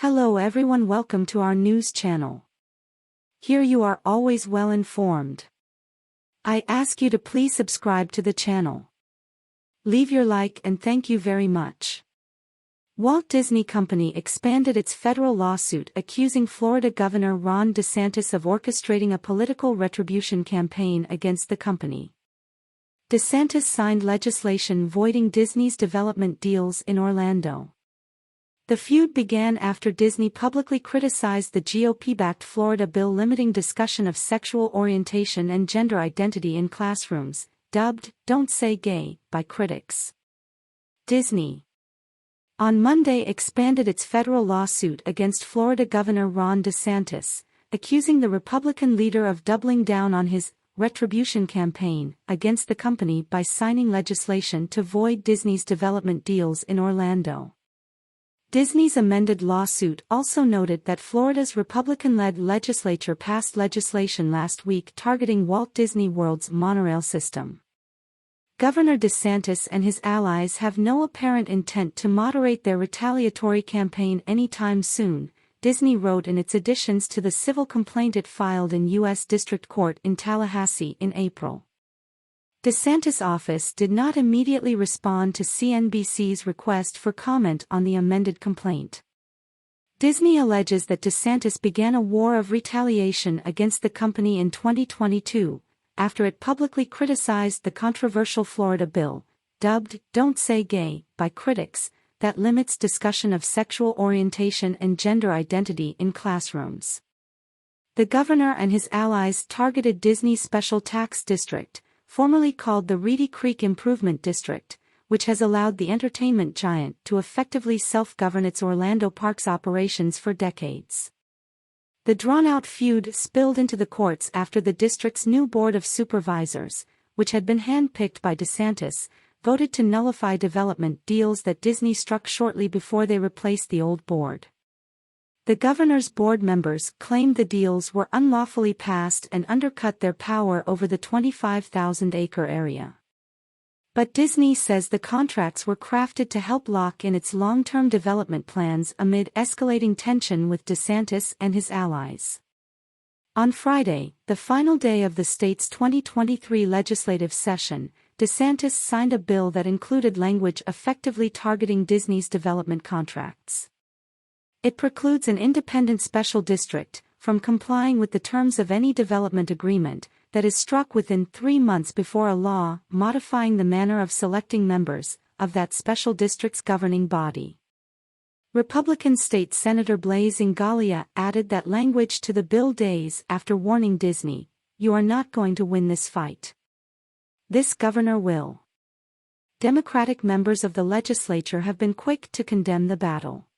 Hello everyone, welcome to our news channel. Here you are always well informed. I ask you to please subscribe to the channel. Leave your like and thank you very much. Walt Disney Company expanded its federal lawsuit accusing Florida Governor Ron DeSantis of orchestrating a political retribution campaign against the company. DeSantis signed legislation voiding Disney's development deals in Orlando. The feud began after Disney publicly criticized the GOP-backed Florida bill limiting discussion of sexual orientation and gender identity in classrooms, dubbed "Don't Say Gay" by critics. Disney, on Monday, expanded its federal lawsuit against Florida Governor Ron DeSantis, accusing the Republican leader of doubling down on his retribution campaign against the company by signing legislation to void Disney's development deals in Orlando. Disney's amended lawsuit also noted that Florida's Republican-led legislature passed legislation last week targeting Walt Disney World's monorail system. Governor DeSantis and his allies have no apparent intent to moderate their retaliatory campaign anytime soon, Disney wrote in its additions to the civil complaint it filed in U.S. District Court in Tallahassee in April. DeSantis' office did not immediately respond to CNBC's request for comment on the amended complaint. Disney alleges that DeSantis began a war of retaliation against the company in 2022, after it publicly criticized the controversial Florida bill, dubbed "Don't Say Gay" by critics, that limits discussion of sexual orientation and gender identity in classrooms. The governor and his allies targeted Disney's Special Tax District, formerly called the Reedy Creek Improvement District, which has allowed the entertainment giant to effectively self-govern its Orlando parks operations for decades. The drawn-out feud spilled into the courts after the district's new board of supervisors, which had been hand-picked by DeSantis, voted to nullify development deals that Disney struck shortly before they replaced the old board. The governor's board members claimed the deals were unlawfully passed and undercut their power over the 25,000-acre area. But Disney says the contracts were crafted to help lock in its long-term development plans amid escalating tension with DeSantis and his allies. On Friday, the final day of the state's 2023 legislative session, DeSantis signed a bill that included language effectively targeting Disney's development contracts. It precludes an independent special district from complying with the terms of any development agreement that is struck within 3 months before a law modifying the manner of selecting members of that special district's governing body. Republican State Senator Blaise Ingoglia added that language to the bill days after warning Disney, "You are not going to win this fight. This governor will." Democratic members of the legislature have been quick to condemn the battle.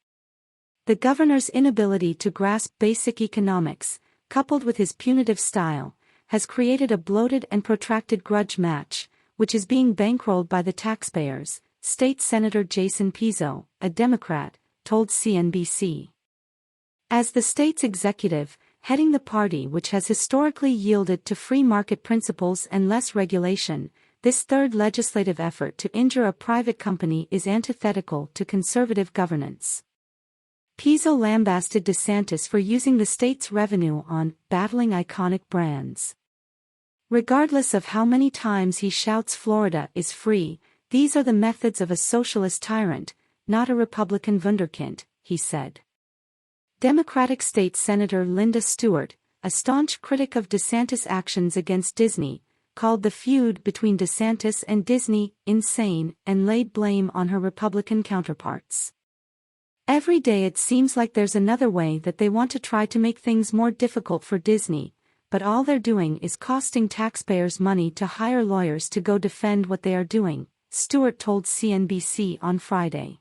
The governor's inability to grasp basic economics, coupled with his punitive style, has created a bloated and protracted grudge match, which is being bankrolled by the taxpayers, State Senator Jason Pizzo, a Democrat, told CNBC. As the state's executive, heading the party which has historically yielded to free market principles and less regulation, this third legislative effort to injure a private company is antithetical to conservative governance. Pizzo lambasted DeSantis for using the state's revenue on battling iconic brands. Regardless of how many times he shouts Florida is free, these are the methods of a socialist tyrant, not a Republican wunderkind, he said. Democratic State Senator Linda Stewart, a staunch critic of DeSantis' actions against Disney, called the feud between DeSantis and Disney insane and laid blame on her Republican counterparts. "Every day it seems like there's another way that they want to try to make things more difficult for Disney, but all they're doing is costing taxpayers money to hire lawyers to go defend what they are doing," Stewart told CNBC on Friday.